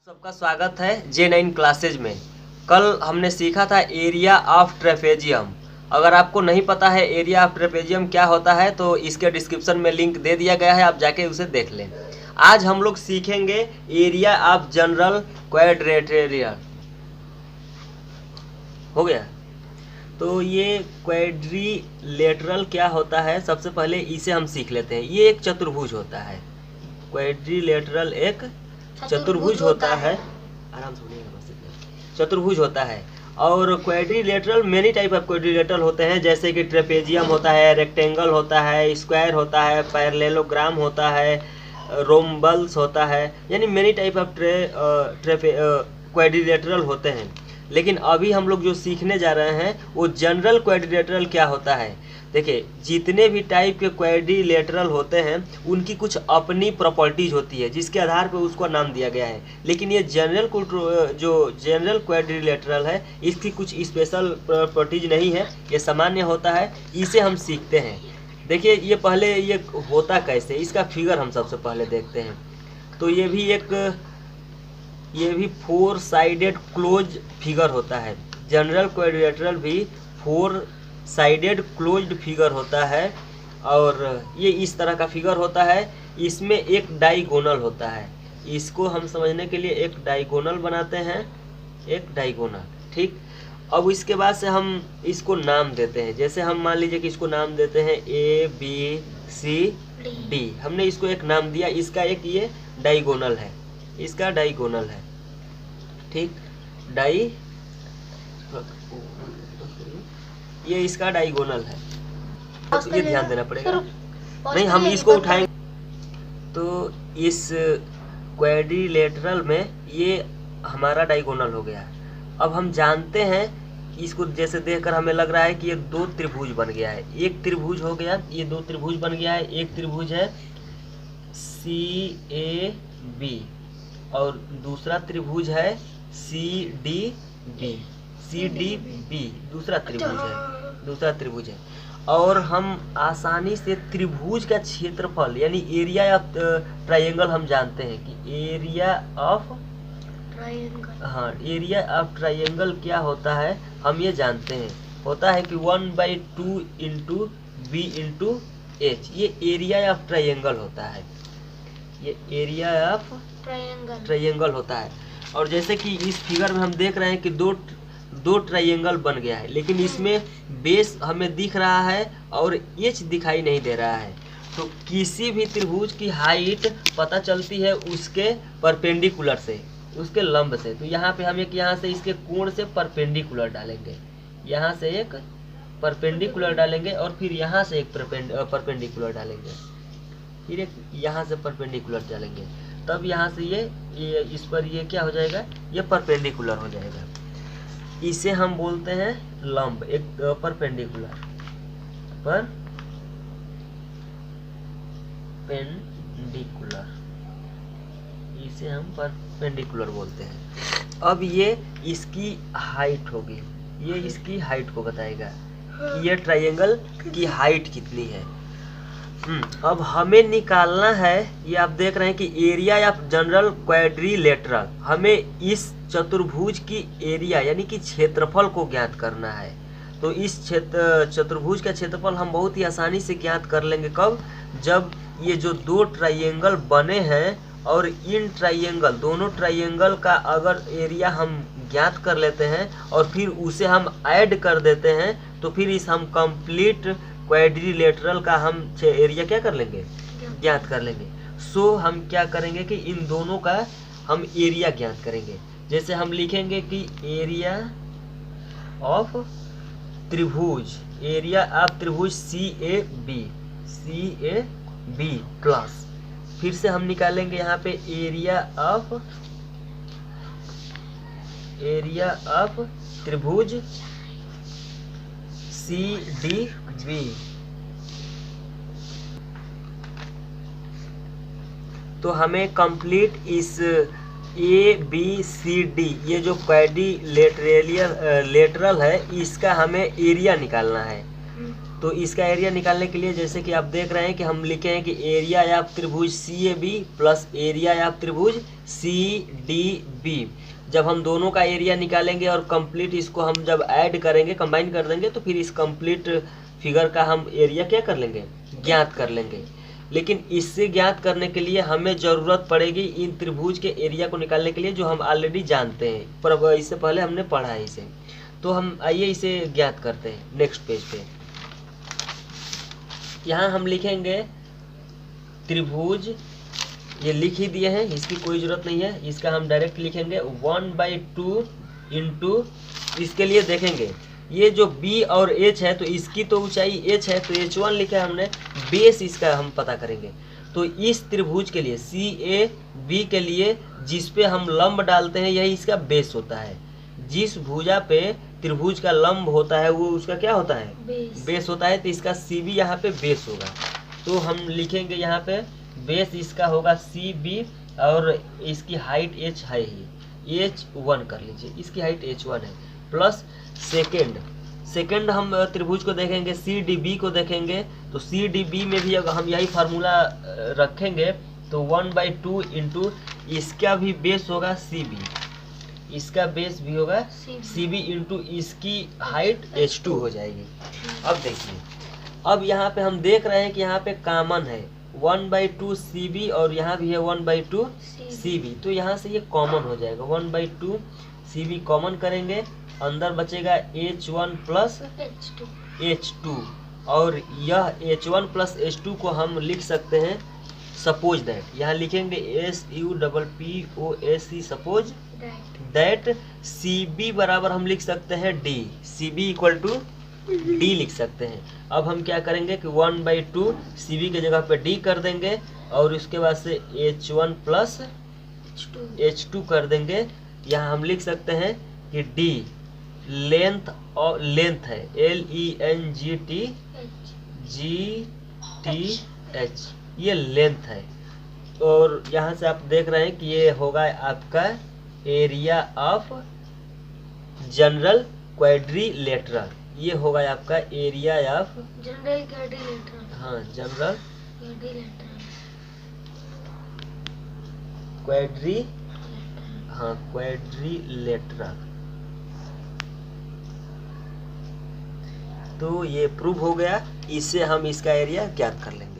सबका स्वागत है J9 क्लासेज में। कल हमने सीखा था एरिया ऑफ ट्रेपेजियम। अगर आपको नहीं पता है एरिया ऑफ ट्रेपेजियम क्या होता है तो इसके डिस्क्रिप्शन में लिंक दे दिया गया है, आप जाके उसे देख लें। आज हम लोग सीखेंगे एरिया ऑफ जनरल क्वाड्रिलेटरल। हो गया। तो ये क्वाड्रिलेटरल क्या होता है, सबसे पहले इसे हम सीख लेते हैं। ये एक चतुर्भुज होता है। क्वाड्रिलेटरल एक चतुर्भुज होता है। आराम से बोलिएगा बस। चतुर्भुज होता है। और quadrilateral many type of quadrilateral होते हैं, जैसे कि ट्रेपेजियम होता है, रेक्टेंगल होता है, स्क्वायर होता है, पैरेललोग्राम होता है, रोम्बल्स होता है, यानी मेनी टाइप ऑफ क्वाड्रिलेटरल होते हैं। लेकिन अभी हम लोग जो सीखने जा रहे हैं वो जनरल क्वाड्रिलेटरल क्या होता है। देखिए, जितने भी टाइप के क्वाड्रिलेटरल होते हैं उनकी कुछ अपनी प्रॉपर्टीज होती है जिसके आधार पर उसको नाम दिया गया है। लेकिन ये जनरल क्वाड्रिलेटरल है, इसकी कुछ स्पेशल प्रॉपर्टीज नहीं है, ये सामान्य होता है। इसे हम सीखते हैं। देखिए, ये पहले ये होता कैसे, इसका फिगर हम सबसे पहले देखते हैं। तो ये भी 4 साइडेड क्लोज फिगर होता है। जनरल क्वाड्रिलेटरल भी 4 साइडेड क्लोज्ड फिगर होता है और ये इस तरह का फिगर होता है। इसमें एक डायगोनल होता है। इसको हम समझने के लिए एक डायगोनल बनाते हैं, एक डायगोनल, ठीक। अब इसके बाद से हम इसको नाम देते हैं। जैसे हम मान लीजिए कि इसको नाम देते हैं ABCD। हमने इसको एक नाम दिया, इसका एक ये डायगोनल है, इसका डायगोनल है, ठीक। ये इसका डायगोनल है, तो ये ध्यान देना पड़ेगा। नहीं, हम इसको उठाएंगे। तो इस क्वाड्रिलेटरल में ये हमारा डायगोनल हो गया। अब हम जानते हैं, इसको जैसे देखकर हमें लग रहा है कि ये 2 त्रिभुज बन गया है। एक त्रिभुज हो गया, ये 2 त्रिभुज बन गया है। एक त्रिभुज है CAB और दूसरा त्रिभुज है CDB। दूसरा त्रिभुज है। और हम आसानी से त्रिभुज का क्षेत्रफल यानी एरिया ऑफ ट्रायंगल हम जानते हैं कि एरिया ऑफ ट्रायंगल क्या होता है, हम ये जानते हैं। होता है कि 1/2 इंटू B इंटू H। ये एरिया ऑफ ट्रायंगल होता है, ये एरिया ऑफ ट्रायंगल होता है। और जैसे कि इस फिगर में हम देख रहे हैं कि दो ट्रायंगल बन गया है, लेकिन इसमें बेस हमें दिख रहा है और एच दिखाई नहीं दे रहा है। तो किसी भी त्रिभुज की हाइट पता चलती है उसके परपेंडिकुलर से, उसके लंब से। तो यहाँ पे हम एक यहाँ से इसके कोण से परपेंडिकुलर डालेंगे, यहाँ से एक परपेंडिकुलर डालेंगे और फिर यहाँ से एक परपेंडिकुलर डालेंगे, फिर एक यहाँ से परपेंडिकुलर डालेंगे। तब यहाँ से ये इस पर ये क्या हो जाएगा, ये परपेंडिकुलर हो जाएगा। इसे हम बोलते हैं लंब, एक परपेंडिकुलर इसे हम परपेंडिकुलर बोलते हैं। अब ये इसकी हाइट होगी, ये इसकी हाइट को बताएगा कि ये ट्रायंगल की हाइट कितनी है। अब हमें निकालना है, ये आप देख रहे हैं कि एरिया ऑफ जनरल क्वाड्रिलेटरल, हमें इस चतुर्भुज की एरिया यानी कि क्षेत्रफल को ज्ञात करना है। तो इस चतुर्भुज का क्षेत्रफल हम बहुत ही आसानी से ज्ञात कर लेंगे। कब? जब ये जो 2 ट्रायंगल बने हैं और इन ट्रायंगल, दोनों ट्रायंगल का अगर एरिया हम ज्ञात कर लेते हैं और फिर उसे हम ऐड कर देते हैं, तो फिर इस हम कंप्लीट क्वाड्रिलेटरल का हम एरिया क्या कर लेंगे, ज्ञात कर लेंगे। सो हम क्या करेंगे कि इन दोनों का हम एरिया ज्ञात करेंगे। जैसे हम लिखेंगे कि एरिया ऑफ त्रिभुज CAB प्लस, फिर से हम निकालेंगे यहाँ पे एरिया ऑफ त्रिभुज CDB। तो हमें कंप्लीट इस ABCD ये जो क्वाड्रिलेटरल है, इसका हमें एरिया निकालना है। तो इसका एरिया निकालने के लिए जैसे कि आप देख रहे हैं कि हम लिखे हैं कि एरिया ऑफ त्रिभुज CAB प्लस एरिया ऑफ त्रिभुज CDB। जब हम दोनों का एरिया निकालेंगे और कंप्लीट इसको हम जब ऐड करेंगे, कंबाइन कर देंगे, तो फिर इस कंप्लीट फिगर का हम एरिया क्या कर लेंगे, ज्ञात कर लेंगे। लेकिन इससे ज्ञात करने के लिए हमें ज़रूरत पड़ेगी इन त्रिभुज के एरिया को निकालने के लिए, जो हम ऑलरेडी जानते हैं, पर इससे पहले हमने पढ़ा है इसे। तो हम आइए इसे ज्ञात करते हैं नेक्स्ट पेज पे। यहाँ हम लिखेंगे त्रिभुज, ये लिख ही दिए हैं, इसकी कोई ज़रूरत नहीं है, इसका हम डायरेक्ट लिखेंगे 1/2 इंटू, इसके लिए देखेंगे ये जो B और H है तो इसकी तो ऊंचाई H है, तो H1 लिखा है हमने, बेस इसका हम पता करेंगे। तो इस त्रिभुज के लिए CAB के लिए जिस पे हम लंब डालते हैं यही इसका बेस होता है। जिस भुजा पे त्रिभुज का लंब होता है वो उसका क्या होता है, बेस होता है। तो इसका CB यहाँ पे बेस होगा, तो हम लिखेंगे यहाँ पे बेस इसका होगा CB, और इसकी हाइट H है ही, H1 कर लीजिए, इसकी हाइट H1 है, प्लस सेकेंड हम त्रिभुज को देखेंगे, CDB को देखेंगे, तो CDB में भी अगर हम यही फार्मूला रखेंगे तो 1/2 इंटू इसका भी बेस होगा CB, इसका बेस भी होगा CB इंटू इसकी हाइट H2 हो जाएगी। अब देखिए, अब यहाँ पे हम देख रहे हैं कि यहाँ पे कॉमन है 1/2 CB और यहाँ भी है 1/2 CB, तो यहाँ से ये कॉमन हो जाएगा, 1/2 CB कॉमन करेंगे, अंदर बचेगा H1 प्लस H2, और यह H1 प्लस H2 को हम लिख सकते हैं सपोज दैट, यहाँ लिखेंगे SUPPOSE, सपोज दैट CB बराबर हम लिख सकते हैं D, CB equal to D लिख सकते हैं। अब हम क्या करेंगे कि 1/2 CB के जगह पे D कर देंगे, और उसके बाद से H1 प्लस H2 कर देंगे। यहाँ हम लिख सकते हैं कि D लेंथ है, LENGTH, ये लेंथ है, और यहाँ से आप देख रहे हैं कि ये होगा आपका एरिया ऑफ जनरल क्वाड्रिलेटरल, ये होगा आपका एरिया ऑफ जनरल क्वाड्रिलेटरल, हाँ जनरल क्वाड्रिलेटरल। तो ये प्रूव हो गया, इससे हम इसका एरिया ज्ञात कर लेंगे।